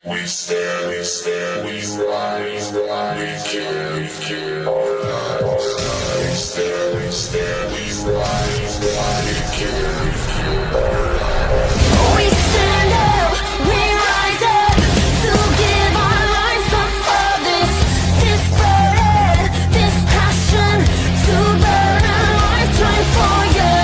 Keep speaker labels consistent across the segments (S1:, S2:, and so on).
S1: We stand, we rise, we kill, alright. We stand, we rise, we kill, alright.
S2: We stand up, we rise up to give our lives up for this burden, this passion to burn a lifetime for you.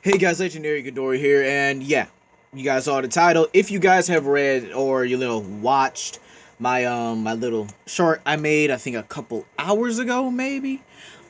S3: Hey guys, Legendary Ghidorah here, and yeah, you guys saw the title. If you guys have read or watched my my little short I made, I think a couple hours ago, maybe,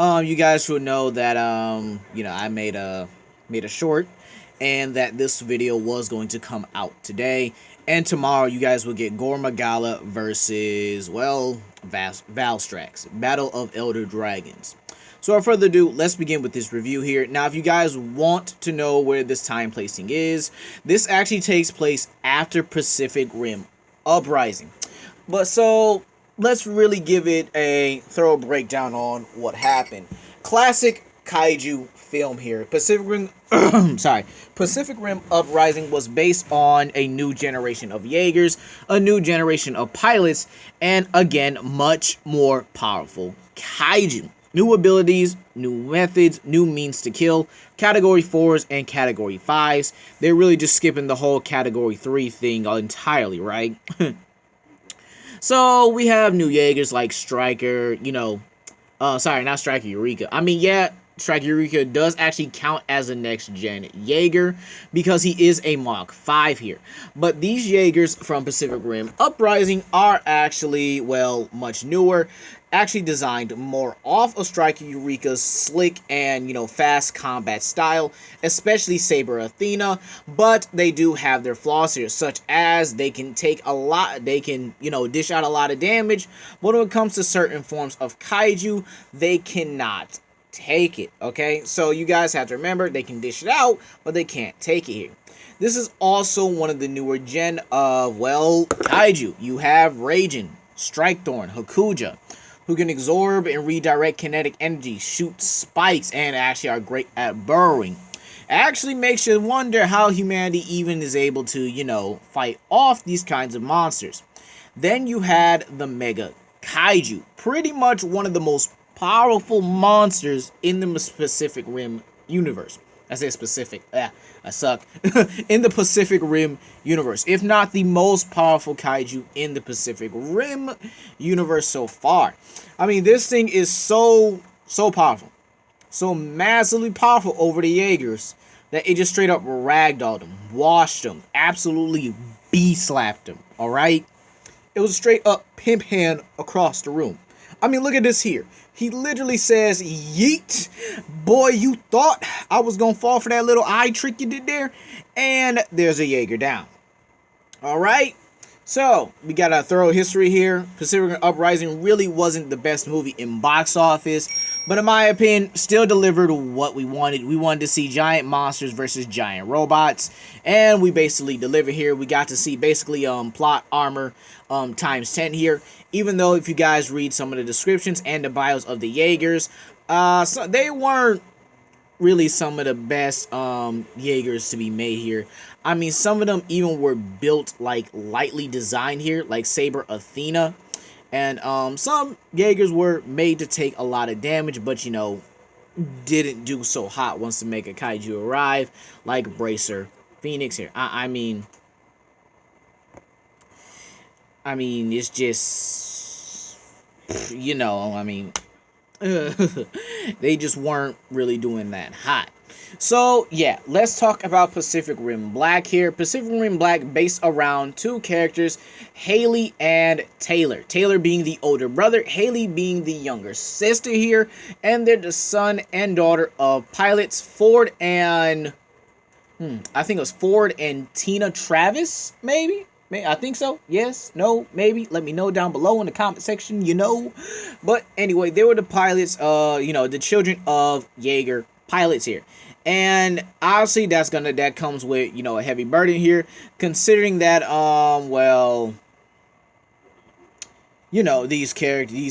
S3: you guys would know that I made a short, and that this video was going to come out today, and tomorrow you guys will get Gormagala versus Valstrax, Battle of Elder Dragons. So without further ado, let's begin with this review here. Now, if you guys want to know where this time placing is, this actually takes place after Pacific Rim Uprising. But so, let's really give it a thorough breakdown on what happened. Classic kaiju film here. Pacific Rim Pacific Rim Uprising was based on a new generation of Jaegers, a new generation of pilots, and again, much more powerful kaiju. New abilities, new methods, new means to kill, Category 4s and Category 5s. They're really just skipping the whole Category 3 thing entirely, right? So, we have new Jaegers like Striker, sorry, not Striker, Eureka. I mean, yeah, Striker Eureka does actually count as a next-gen Jaeger because he is a Mach 5 here. But these Jaegers from Pacific Rim Uprising are actually, much newer, actually designed more off of Striker Eureka's slick and, fast combat style, especially Saber Athena, but they do have their flaws here, such as they can dish out a lot of damage, but when it comes to certain forms of kaiju, they cannot take it, okay? So you guys have to remember, they can dish it out, but they can't take it here. This is also one of the newer gen of, kaiju. You have Raijin, Strikethorn, Hakuja, who can absorb and redirect kinetic energy, shoot spikes, and actually are great at burrowing. It actually makes you wonder how humanity even is able to, fight off these kinds of monsters. Then you had the Mega Kaiju, pretty much one of the most powerful monsters in the Pacific Rim universe. I say specific, I suck. In the Pacific Rim universe, if not the most powerful kaiju in the Pacific Rim universe so far. I mean, this thing is so powerful, so massively powerful over the Jaegers that it just straight up ragdolled them, washed them, absolutely B-slapped them, alright? It was a straight up pimp hand across the room. I mean, look at this here. He literally says, yeet, boy, you thought I was going to fall for that little eye trick you did there? And there's a Jaeger down. All right. So, we got a thorough history here. Pacific Rim Uprising really wasn't the best movie in box office, but in my opinion, still delivered what we wanted. We wanted to see giant monsters versus giant robots, and we basically delivered here. We got to see basically plot armor times 10 here, even though if you guys read some of the descriptions and the bios of the Jaegers, so they weren't really some of the best Jaegers to be made here. I mean, some of them even were built like lightly designed here, like Saber Athena. And some Jaegers were made to take a lot of damage, but didn't do so hot once the Mega Kaiju arrived, like Bracer Phoenix here. I mean, it's just, they just weren't really doing that hot. So, yeah, let's talk about Pacific Rim Black here. Pacific Rim Black based around two characters, Haley and Taylor. Taylor being the older brother, Haley being the younger sister here. And they're the son and daughter of pilots Ford and... I think it was Ford and Tina Travis, maybe? I think so. Yes, no, maybe. Let me know down below in the comment section, But anyway, they were the pilots, the children of Jaeger pilots here. And obviously that comes with, a heavy burden here, considering that these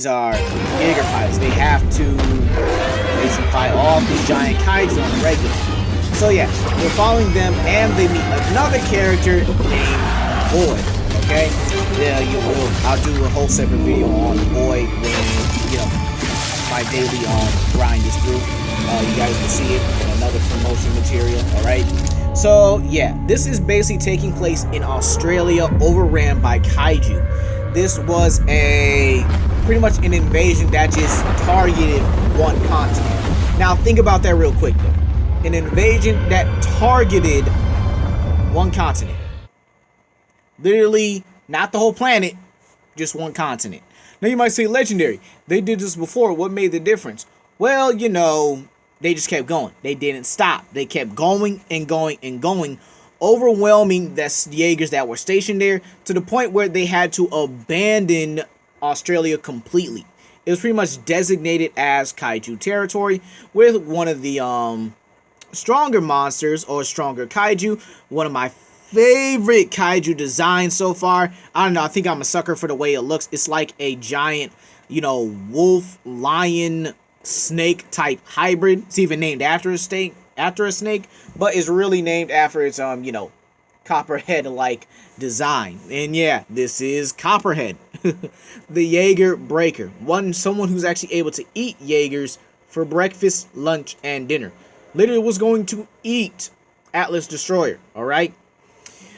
S3: are Jaeger pilots. They have to basically fight off these giant kaiju on the regular. So yeah, we're following them, and they meet another character named Boy. Okay, yeah, I'll do a whole separate video on Boy when my daily grind is through. You guys can see it in another promotion material. All right. So yeah, this is basically taking place in Australia, overran by kaiju. This was a pretty much an invasion that just targeted one continent. Now think about that real quick though. An invasion that targeted one continent. Literally, not the whole planet, just one continent. Now you might say, legendary, they did this before. What made the difference? Well, they just kept going. They didn't stop. They kept going and going and going, overwhelming the Jaegers that were stationed there to the point where they had to abandon Australia completely. It was pretty much designated as kaiju territory, with one of the stronger monsters or stronger kaiju. One of my favorite kaiju designs so far. I don't know. I think I'm a sucker for the way it looks. It's like a giant, wolf, lion, snake type hybrid. It's even named after a snake, but it's really named after its copperhead like design. And yeah, this is Copperhead, the Jaeger breaker. Someone who's actually able to eat Jaegers for breakfast, lunch, and dinner. Literally was going to eat Atlas Destroyer. All right.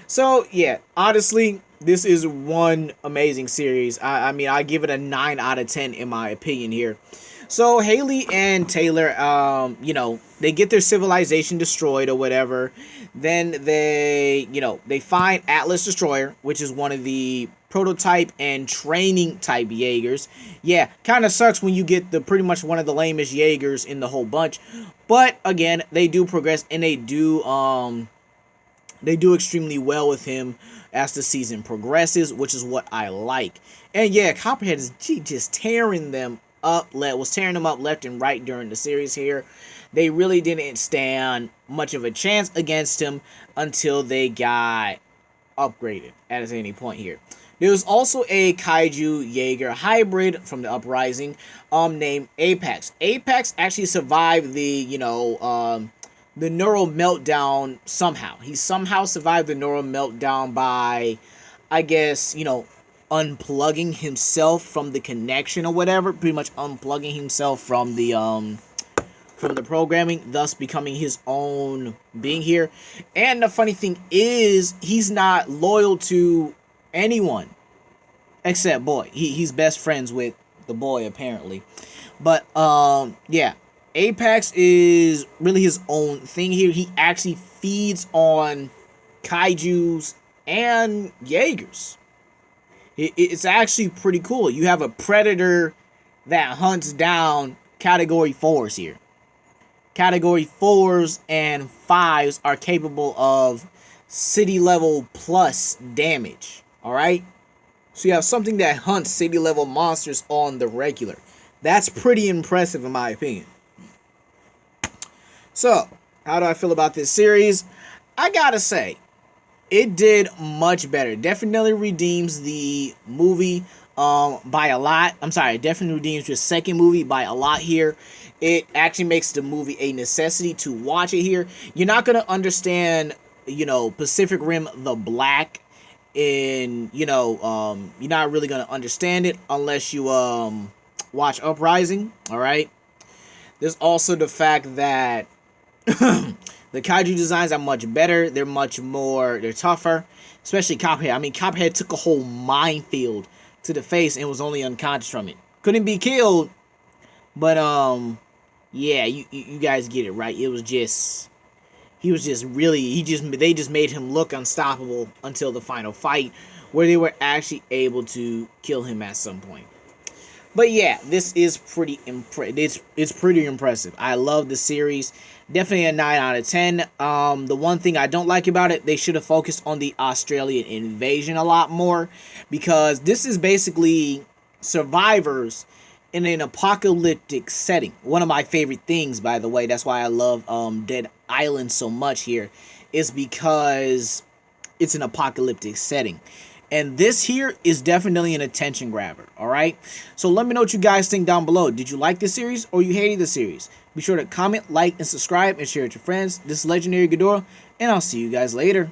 S3: So yeah, honestly, this is one amazing series. I mean, I give it a 9 out of 10 in my opinion here. So Haley and Taylor, they get their civilization destroyed or whatever. Then they find Atlas Destroyer, which is one of the prototype and training type Jaegers. Yeah, kind of sucks when you get pretty much one of the lamest Jaegers in the whole bunch. But again, they do progress, and they do extremely well with him as the season progresses, which is what I like. And yeah, Copperhead is just tearing them up, left and right during the series here. They really didn't stand much of a chance against him until they got upgraded at any point here. There was also a kaiju Jaeger hybrid from the Uprising named Apex. Apex actually survived the neural meltdown somehow. He somehow survived the neural meltdown by, I guess, unplugging himself from the connection or whatever, pretty much unplugging himself from the programming, thus becoming his own being here. And the funny thing is, he's not loyal to anyone except Boy. He's best friends with the Boy apparently. But yeah, Apex is really his own thing here. He actually feeds on kaijus and Jaegers. It's actually pretty cool. You have a predator that hunts down category 4s here. Category 4s and 5s are capable of city level plus damage. Alright? So you have something that hunts city level monsters on the regular. That's pretty impressive in my opinion. So, how do I feel about this series? I gotta say, it did much better. Definitely redeems the movie by a lot. I'm sorry, definitely redeems your second movie by a lot here. It actually makes the movie a necessity to watch it here. You're not gonna understand, Pacific Rim the Black you're not really gonna understand it unless you watch Uprising. All right. There's also the fact that the kaiju designs are much better. They're tougher. Especially Copperhead. I mean, Copperhead took a whole minefield to the face and was only unconscious from it. Couldn't be killed. But, yeah, you guys get it, right? They just made him look unstoppable until the final fight, where they were actually able to kill him at some point. But yeah, this is pretty it's pretty impressive. I love the series. Definitely a 9 out of 10. The one thing I don't like about it, they should have focused on the Australian invasion a lot more, because this is basically survivors in an apocalyptic setting. One of my favorite things, by the way, that's why I love Dead Island so much here, is because it's an apocalyptic setting. And this here is definitely an attention grabber, all right? So let me know what you guys think down below. Did you like this series or you hated the series? Be sure to comment, like, and subscribe, and share it with your friends. This is Legendary Ghidorah, and I'll see you guys later.